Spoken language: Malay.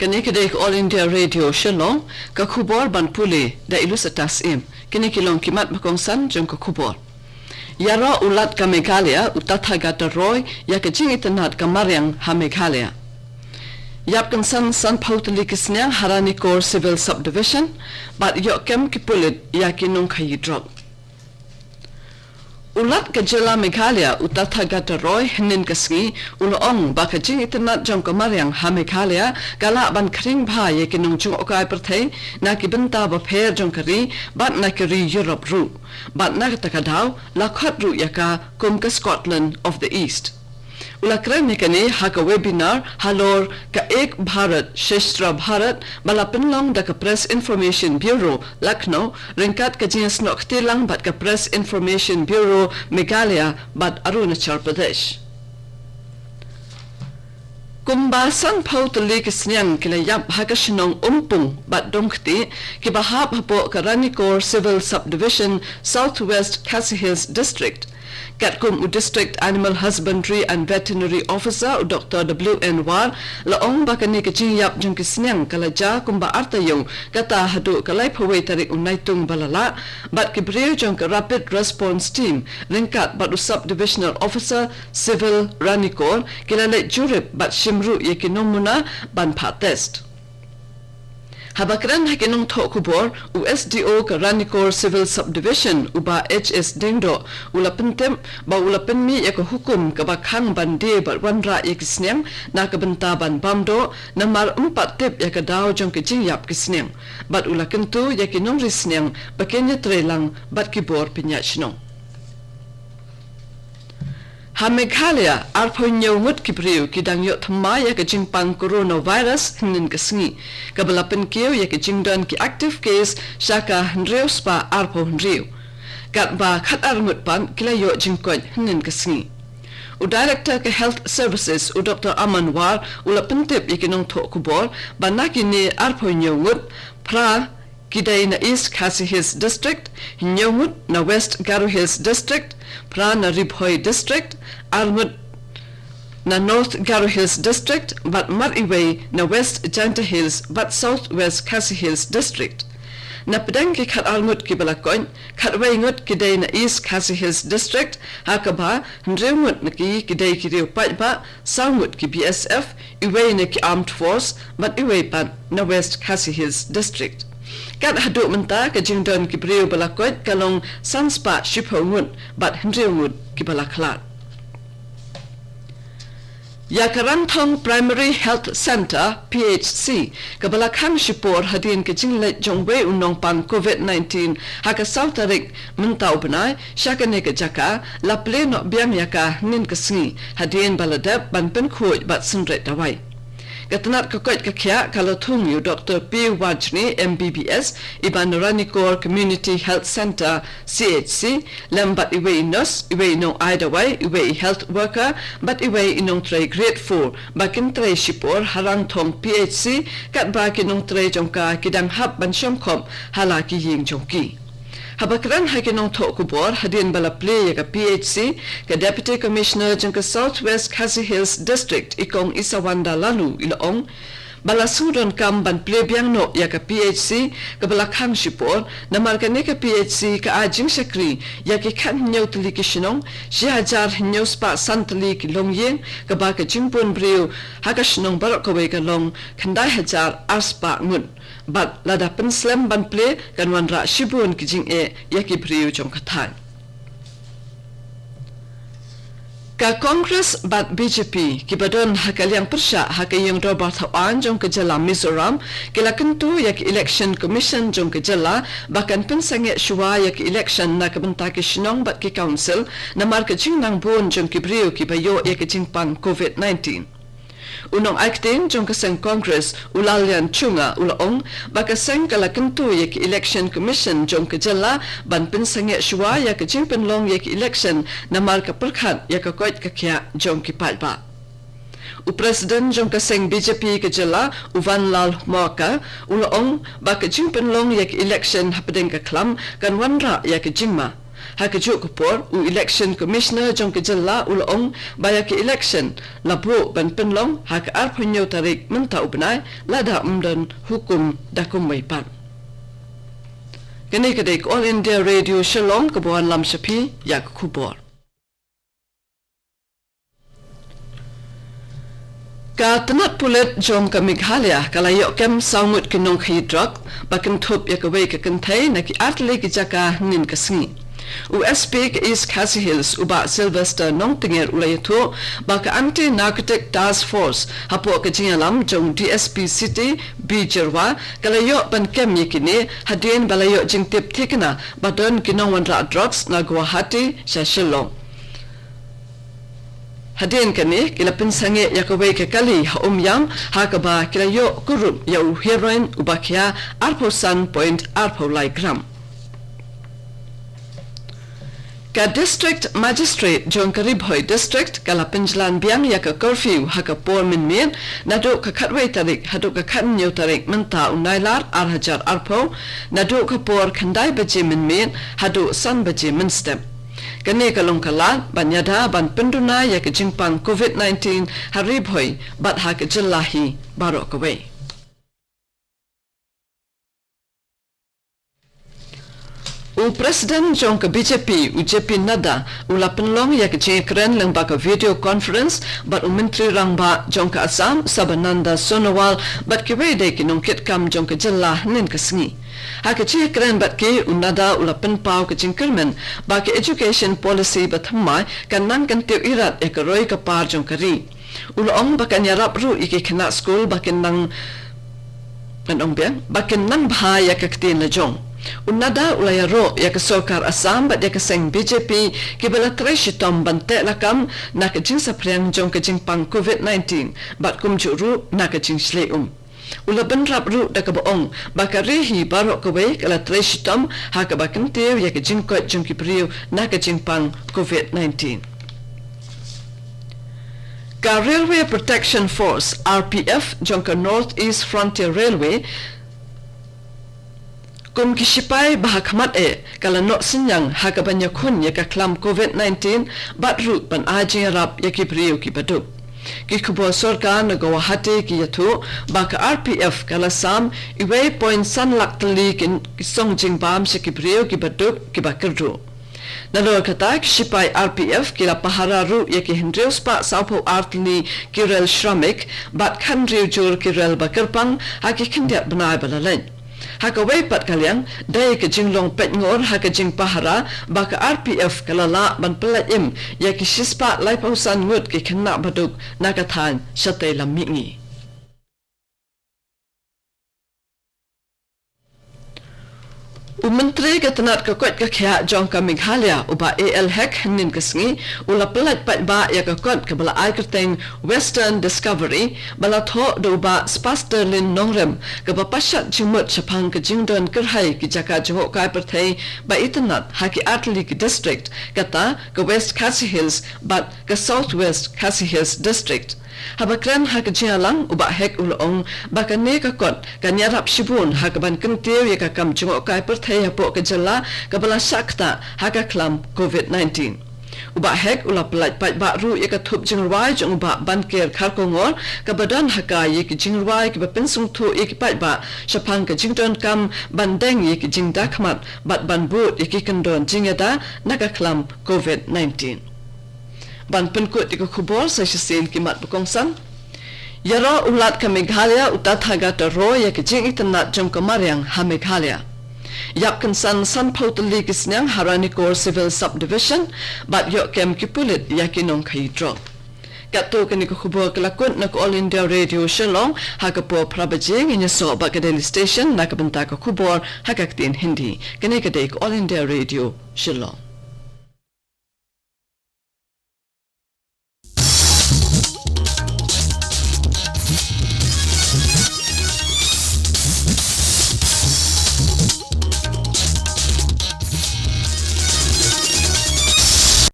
Kini kedek All India Radio Shillong ka khubor ban puli da ilus atas im kini kilong kimat makongsan jong ka khubor yara ulat ka Meghalaya utathagata roy ya ka jing itanat ka Mariang ha Meghalaya yap kan san pautali kisnyang harani kor civil subdivision bat yokem ki pulit ya kinong khayi drop ulat ka jila Meghalaya utathagata roy hinin kasngi ulong baka jing itanat jong ka Mariang ha Meghalaya gala ban kring bha ye kinong jong okai perthai na ki benta ba pher jong kari bat na kari Europe ru bat na ta kadaw lakhat ru yaka kum ka Scotland of the East ulakran nikani haka webinar halor ka ek bharat sheshtra bharat bala pinlong da ka press information bureau Lucknow ringkat ka jins nok tilang bat ka press information bureau Meghalaya bat Arunachal Pradesh kumbasan pautali kisnyang kila yap hakashinong umpung bat dongkti ki bahap hapo ka Ranikor Civil Subdivision Southwest Khasi Hills District Katkum District Animal Husbandry and Veterinary Officer Dr. W.N. War laong bakani kaching yap jung kisnyang kalaja kumba artayong kata hadu kalay paway tarik unaytung balala bat kibriyo jung ka Rapid Response Team ringkat bat usap Divisional Officer Civil Ranikor kilalay jurip bat shimru yekinong muna ban pa test Habakran hakinong thokubor USDO ka Ranikor Civil Subdivision uba HS Dengdo ulapentem ba ulapenmi yaka hukum ka bakhang bande ba wanra yakisnyang na ka benta ban bamdo namar 4 tip yaka daw jong kijing yap kisnyang bat ulakentu yakinong risnyang bakenya trelang bat kibor pinyachnong ha Meghalaya arphonyo ngut kibriu kidang yo thma ya ka jingpang coronavirus hinin kasngi kabalapen keu ya ka jingdon ki active case shaka hnreu spa arpho hnreu kat ba khat arngut pan kila yo jingkon hinin kasngi u director ka health services u Dr. Amanwar ulapentip yakinong thokubor banakini arphonyo ngut pra Kidai na East Khasi Hills District, Hinyomut na West Garo Hills District, Pra na Ribhoi District, Armut na North Garo Hills District, but Mariway na West Janta Hills, but Southwest Khasi Hills District. Na pedang ki khat Armut ki balakon, khat waingut kidai na East Khasi Hills District, hakaba hnremut na ki kidai ki riu pajba, saumut ki BSF, iway na ki Armed Force, but iway pan na West Khasi Hills District. Kat haduk menta ka jingdon ki priu balakot kalong sanspa shiphogut bat hnreugut ki balaklat ya Karantong Primary Health Center PHC ka balakhang shipor hadin ka jingle jongwe unong pan COVID-19 haka sautarik mentau benai shakane ka jaka la pleno biang yaka nin ka sngi hadin baladap ban pen khoj bat sunret dawai Katanat kakot kakya kalatung yu Dr. P. Wajni MBBS iban Ranikor Community Health Center CHC lambat iwe nurse iwe inong idawai iwe health worker but iwe inong tray grade 4 bakin tray shipor harang thong PHC kat bakin inong tray jongka kidang hab ban shomkom halaki ying jongki Habakran hakinong thokubor hadin balaple ka PHC ka Deputy Commissioner jangka Southwest Khasi Hills District ikong Isawanda Lalu ilong balasudon kam ban plebyang no ya ka PHC ka balakhang shipor na markane ka PHC ka ajing shakri ya ki khan nyau tli kishnong shi hajar nyau spa santli ki longyen ka ba ka jimpon breu hakashnong bar ko we ka long khandai hajar aspa ngun bat lada pen slam ban ple kan wanra shibun ki jing e yaki breu jong kathan ka Congress bat BJP ki badon hakaliang persha hakayong Robert Hawan jong ke jala Mizoram kilakentu yak election commission jong ke jala bahkan pensange shua yak election na kabenta ki shinong bat ki council na marka jingnang bon jong ki brio ki bayo yak jingpang COVID-19 unong acting jong kaseng Congress ulalian chunga ulaong baka seng kalakentu yak election commission jong kajala ban pensange shwa yak jingpenlong yak election na marka perkhat yak koit kakya jong kipalba u president jong kaseng BJP kajala Uvan Lal Moka ulaong baka jingpenlong yak election hapdeng ka klam kan wanra yak jingma hakajuk kupor u election commissioner jong kejala ulong baya ke election labro ban penlong hak arphonyo tarik mentau benai lada umdan hukum dakum maipan kene kedek All India Radio Shillong kebuan lam shapi yak kubor ka tenat pulet jom ka Meghalaya kalayo kem saungut kinong khidrak bakem thup yakawei ka kanthai naki atle ki jaka nin kasngi USP East Khasi Hills uba Sylvester Nongtinger ulayatho baka anti narcotic task force hapo ka jingalam jong DSP City Bijerwa kalayo ban kem yikini hadien balayo jingtip thikna badon kinong wanra drugs na Guwahati Shashilong hadien kani kila pinsange yakawei ke kali ha umyam hakaba kila yo kurup yau heroin ubakia arposan point arpolai gram ka district magistrate Jonkari Bhoi district kala pinjlan biang yaka curfew haka por min men nado ka khatwei tarik hado ka khan nyu tarik menta unailar arhajar arpo nado ka por khandai baje min men hado san baje min step kane kalong kalan banyada ban penduna yak jingpang COVID-19 hari bhoi bat hak jillahi barok away u president jong BJP UJP Nada ulapenlong yak jekren lang baka video conference bat menteri rangba jong Assam Sabananda Sonowal bat kiwe de kinong kit kam jong jillah nin kasngi haka jekren bat ke unada ulapen pau ke jingkermen baka education policy bathamai kanang kan tiu irat yak roi ka par jong kari ulong baka nyarap ru iki kena school bakin nang kanong biang bakin nang bha yak aktin la jong unada ulayaro yak sokar Assam bat yak seng BJP kibala treshitom bante lakam nak jing sapriang jong ka jingpang COVID-19 bat kumjuru nak jing shleum ulaban rap ru dakaboong bakarihi barok kawe kala treshitom hakabakan tew yak jingkot jong kipriu nak jingpang COVID-19 ka Railway Protection Force RPF jong ka North East Frontier Railway kum kishipai bahakmat kala no sinyang hakabanya khun yaka klam COVID-19 bat rut ban ajing rap yakipriu ki badu ki kubo sorka na Guwahati ki yathu baka RPF kala sam iwe point san laktali kin song jing bam shakipriu ki badu ki bakru nalo kata kishipai RPF kila pahara ru yaki hindrius pa saupo artli kirel shramik bat khandriu jur kirel bakarpang haki khindiat banai balalen haka wei pat kaliang dai ke jinglong pet ngor haka jing pahara baka RPF kalala ban pelaim yaki shispa lai pausan ngut ke khenna baduk nakathan shatei lamingi Menteri ketenat kekot kekhia jong ka Meghalaya uba AL Hek nin kesngi ula pelat pat ba ya kekot kebala ai kerteng Western Discovery bala tho do ba Spasterlin Nongrem keba pashat jimut chapang ke jingdon kerhai ki jaka jo kai perthai ba itanat haki atli ki district kata ke West Khasi Hills but ke Southwest Khasi Hills district habakran hak jialang uba hek ulong bakane ka kot kanyarap shibun hakaban kentiu ya kam jungo kai perthai hapo ke jala kabala sakta haka klam COVID-19 uba hek ula pelat pat ba ru ya ka thup jingwai jong ba banker kharkongor kabadan haka ye ki jingwai ki bapensung thu ek pat ba shapang ka jington kam bandeng ye ki jingda khmat bat banbu ye ki kandon jingada naka klam COVID-19 ban penkut di kubor sa sisin kimat bukongsan yara ulat ka Meghalaya utathaga ro ya ki jing itanat jong ka Mariang ha Meghalaya yap kansan san pautali kisnyang Haranikor Civil Subdivision bat yok kem kipulit yakinong kaidro kato kani ko kubor kelakut nak All India Radio Shillong hakapo prabajing inya so ba ka Daily Station nakabenta ko kubor hakaktin Hindi kani kadek All India Radio Shillong